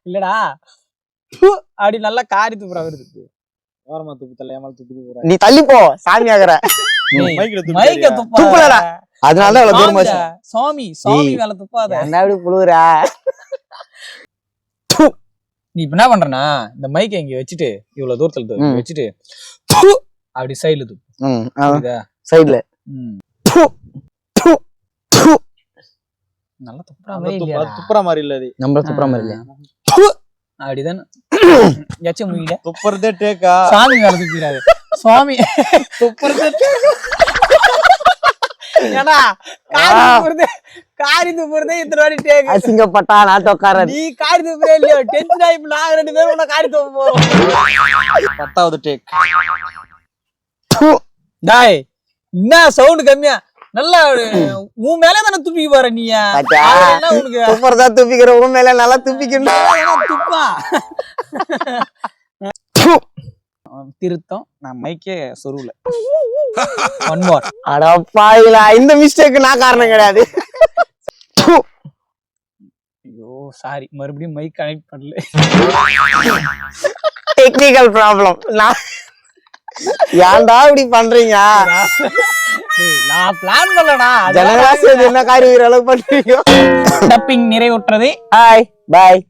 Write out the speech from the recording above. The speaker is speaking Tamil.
இல்லடா அப்படி நல்லா காரி துப்புறா வருது. ஓரமா துப்பு தலையாம துப்பு. நீ தள்ளி போ சாமி ஆகுற. மைக்க துப்புலடா. அதனால அவ்வளவு தூரமா சாமி மேல துப்பாத. என்ன அப்படி புழுகுறா? நீ இப்ப என்ன பண்றனா இந்த மைக்க இங்க வச்சுட்டு இவ்வளவு தூரத்துல வச்சுட்டு அப்படி சைடுல துப்பு. சைடுல நல்லா துப்புற மாதிரி இல்ல. நம்ம துப்புற மாதிரி இல்ல. அப்படிதானே எச்ச முடியல. துப்புறதே டேக்கா. சாமி மேல துப்பிடாது. சுவாமி துப்புறதே ஏன்னா காரி துப்புறதே இத்தனை வாட்டி டேக். அசிங்கப்பட்டா நாட்டோக்காரன். நீ காரி துப்புறே இல்லையோ டென்ஷன் ஆகி நாங்க 2 பேரும் உன்னை காரி துப்ப போறோம். 10வது டேக். டாய் என்ன சவுண்ட் கம்மியா நல்லா உன் மேல தானே துப்பிக்க போற நீ. உனக்கு துப்புறதா துப்பிக்கிற உன் மேல நல்லா துப்பிக்கணும். துப்பா திருத்தம். நான் மைக்கே சொருவல. அடப்பாயிலா இந்த மிஸ்டேக் நான் காரணம் கிடையாது. ஐயோ சாரி மறுபடியும் மைக் கனெக்ட் பண்ணல. Technical problem. ஏன்டா இப்படி பண்றீங்க? நான் பிளான் பண்ணலடா. ஜனங்களா சேர்ந்து என்ன காரி அளவு பண்றீங்க? டப்பிங் நிறைவுற்றது. Hi bye.